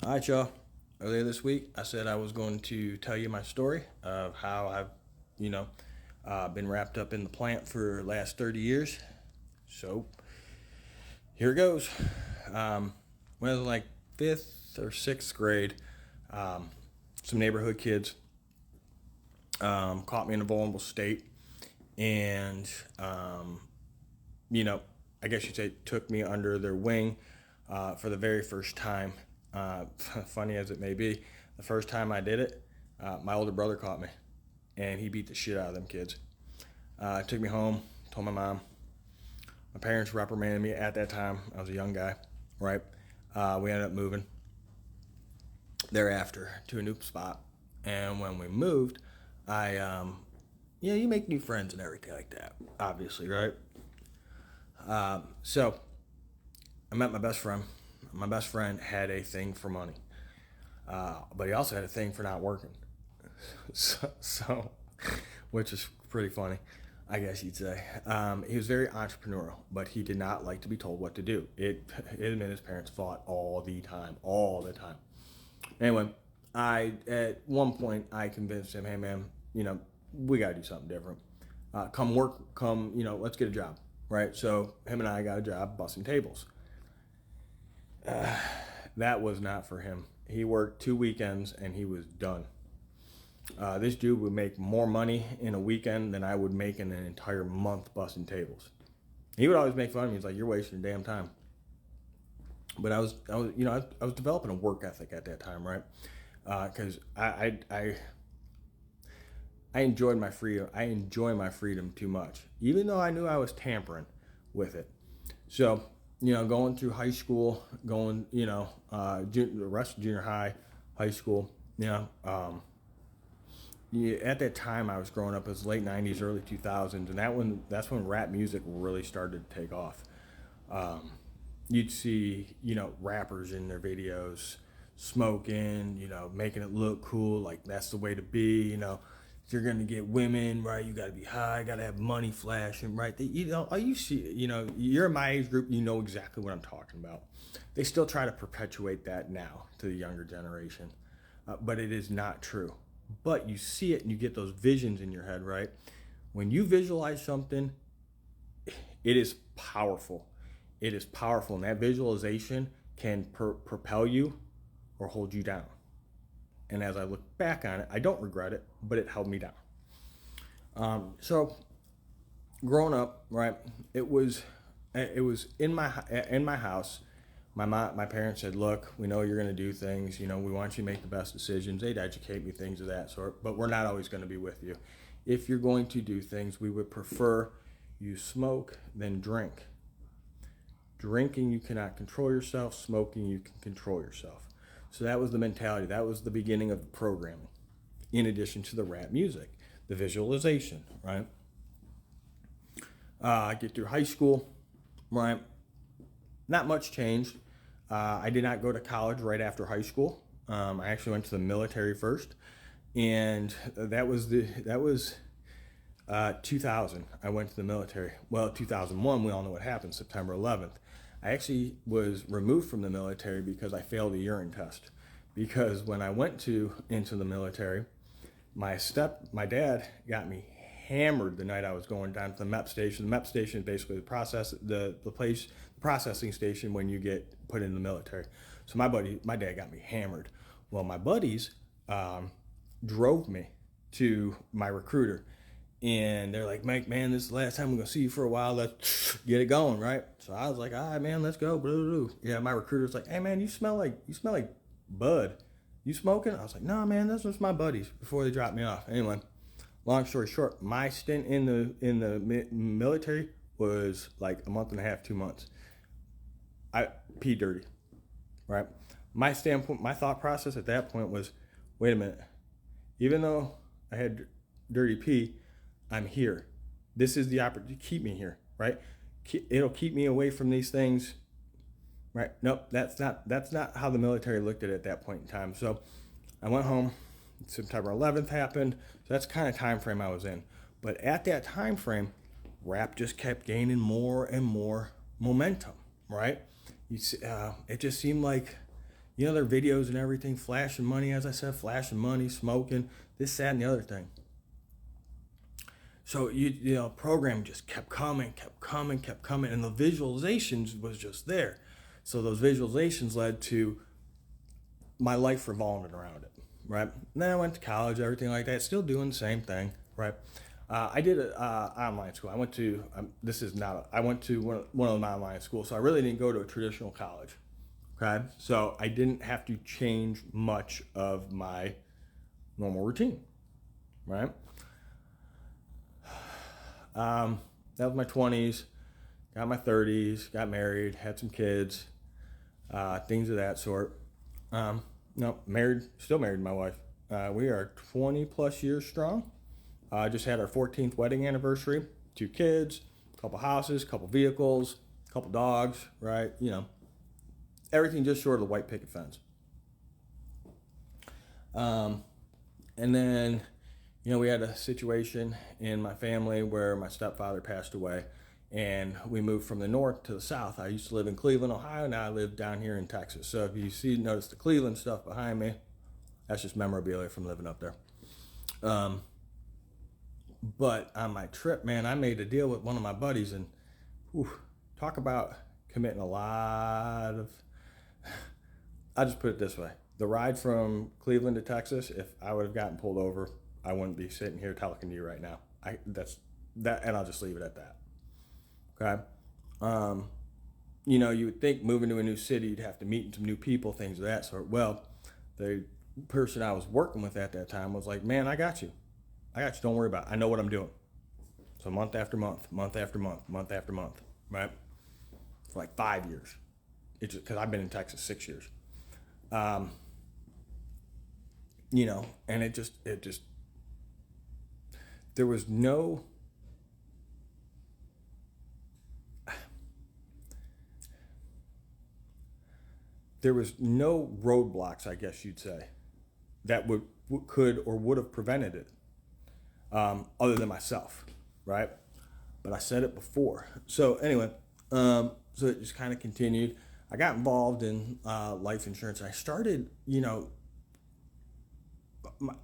All right, y'all. Earlier this week, I said I was going to tell you my story of how I've, you know, been wrapped up in the plant for the last 30 years. So here it goes. When I was in like fifth or sixth grade, um, some neighborhood kids caught me in a vulnerable state, and you know, I guess you'd say took me under their wing for the very first time. Funny as it may be, the first time I did it, my older brother caught me, and he beat the shit out of them kids. Took me home, told my mom. My parents reprimanded me at that time. I was a young guy, right? We ended up moving thereafter to a new spot, and when we moved, you make new friends and everything like that, obviously, right? So I met my best friend. My best friend had a thing for money, but he also had a thing for not working. So which is pretty funny, I guess you'd say. He was very entrepreneurial, but he did not like to be told what to do. Him and his parents fought all the time, all the time. Anyway, at one point I convinced him, hey man, we got to do something different. Come work, let's get a job, right? So him and I got a job bussing tables. That was not for him. He worked 2 weekends and he was done. This dude would make more money in a weekend than I would make in an entire month busting tables. He would always make fun of me. He's like, "You're wasting your damn time." But I was developing a work ethic at that time, right? Because I enjoyed my freedom. I enjoy my freedom too much, even though I knew I was tampering with it. So going through high school, the rest of junior high, high school, at that time I was growing up as late 90s, early 2000s, and that's when rap music really started to take off. You'd see, rappers in their videos smoking, making it look cool, like that's the way to be, if you're gonna get women, right, you gotta be high, gotta have money flashing, right? You're in my age group, you know exactly what I'm talking about. They still try to perpetuate that now to the younger generation, but it is not true. But you see it and you get those visions in your head, right? When you visualize something, it is powerful. It is powerful, and that visualization can propel you or hold you down. And as I look back on it, I don't regret it, but it held me down. So growing up, right, it was in my house. My parents said, "Look, we know you're going to do things. We want you to make the best decisions." They'd educate me, things of that sort. But we're not always going to be with you. If you're going to do things, we would prefer you smoke than drink. Drinking, you cannot control yourself. Smoking, you can control yourself. So that was the mentality. That was the beginning of the programming. In addition to the rap music, the visualization, right? I get through high school, right? Not much changed. I did not go to college right after high school. I actually went to the military first, and that was 2000. I went to the military. Well, 2001, we all know what happened, September 11th. I actually was removed from the military because I failed a urine test. Because when I went into the military, my dad got me hammered the night I was going down to the MEP station. The MEP station is basically the processing station when you get put in the military. So my dad got me hammered. Well, my buddies drove me to my recruiter, and they're like, "Mike, man, this is the last time we're gonna see you for a while. Let's get it going, right?" So I was like, "All right, man, let's go." Blah, blah, blah. Yeah, my recruiter's like, "Hey, man, you smell like bud. You smoking?" I was like, "No, man, that's just my buddies before they dropped me off." Anyway, long story short, my stint in the military was like a month and a half, 2 months. I peed dirty, right? My thought process at that point was, wait a minute. Even though I had dirty pee, I'm here. This is the opportunity to keep me here, right? It'll keep me away from these things, right? Nope, that's not how the military looked at it that point in time. So I went home. September 11th happened. So that's the kind of time frame I was in. But at that time frame, rap just kept gaining more and more momentum, right? It just seemed like You know, their videos and everything, flashing money, as I said, flashing money, smoking, this, that, and the other thing. So you know, program just kept coming, kept coming, kept coming, and the visualizations was just there. So those visualizations led to my life revolving around it, right? And then I went to college, everything like that, still doing the same thing, right? I did an online school. I went to I went to one of my online schools, so I really didn't go to a traditional college. Okay, so I didn't have to change much of my normal routine, right? That was my 20s, got my 30s, got married, had some kids, things of that sort. No, married, still married to my wife. We are 20 plus years strong. Just had our 14th wedding anniversary, 2 kids, a couple houses, a couple vehicles, a couple dogs, right? You know, everything just short of the white picket fence. And then, you know, we had a situation in my family where my stepfather passed away, and we moved from the north to the south. I used to live in Cleveland, Ohio. Now I live down here in Texas. So if you notice the Cleveland stuff behind me, that's just memorabilia from living up there. But on my trip, man, I made a deal with one of my buddies, and talk about committing a lot of. I'll just put it this way: the ride from Cleveland to Texas, if I would have gotten pulled over, I wouldn't be sitting here talking to you right now. That's that, and I'll just leave it at that. Okay. You know, you would think moving to a new city, you'd have to meet some new people, things of that sort. Well, the person I was working with at that time was like, "Man, I got you. I got you. Don't worry about it. I know what I'm doing." So month after month, month after month, month after month, right? For like 5 years. It's just because I've been in Texas 6 years. You know, and it just, there was no, roadblocks, I guess you'd say, that could or would have prevented it, other than myself, right? But I said it before. So anyway, so it just kind of continued. I got involved in life insurance. I started, you know,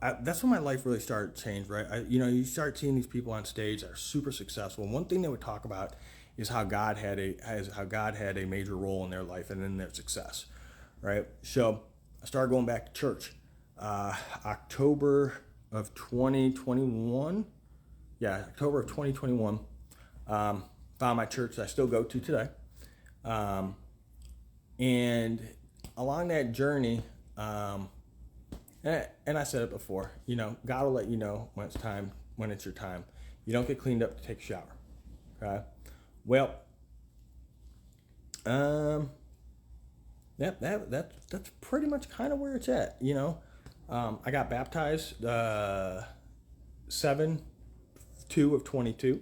that's when my life really started to change, right? You know, you start seeing these people on stage that are super successful. And one thing they would talk about is how God had a major role in their life and in their success, right? So I started going back to church. October of 2021. Yeah, October of 2021. Found my church that I still go to today. And along that journey, and I said it before, you know, God will let you know when it's time, when it's your time. You don't get cleaned up to take a shower. Okay. Well, that's pretty much kind of where it's at. You know, I got baptized 7/2 of 22.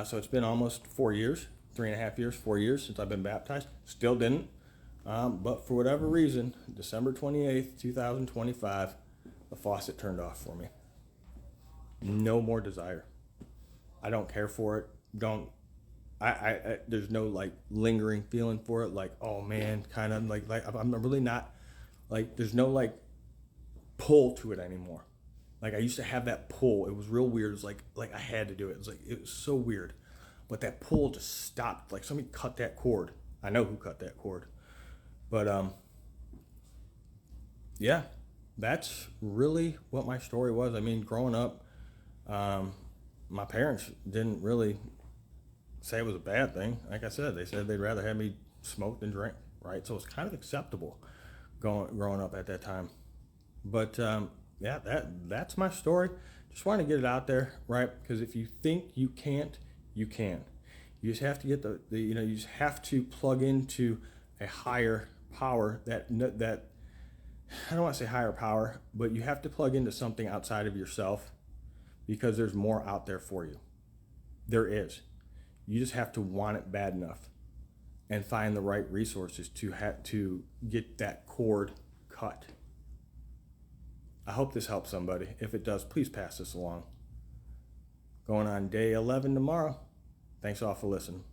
So it's been almost 4 years, 3.5 years, 4 years since I've been baptized. Still didn't. But for whatever reason, December 28th, 2025, the faucet turned off for me. No more desire. I don't care for it. There's no like lingering feeling for it. Like, oh man, kind of like I'm really not like, there's no like pull to it anymore. Like I used to have that pull. It was real weird. It was like I had to do it. It was so weird. But that pull just stopped. Like somebody cut that cord. I know who cut that cord. But yeah, that's really what my story was. I mean, growing up, my parents didn't really say it was a bad thing. Like I said, they said they'd rather have me smoke than drink, right? So it's kind of acceptable growing up at that time. But yeah, that's my story. Just want to get it out there, right? Because if you think you can't, you can. You just have to get the you know, you just have to plug into a higher power that I don't want to say higher power, but you have to plug into something outside of yourself because there's more out there for you. There is. You just have to want it bad enough and find the right resources to get that cord cut. I hope this helps somebody. If it does, please pass this along. Going on day 11 tomorrow. Thanks all for listening.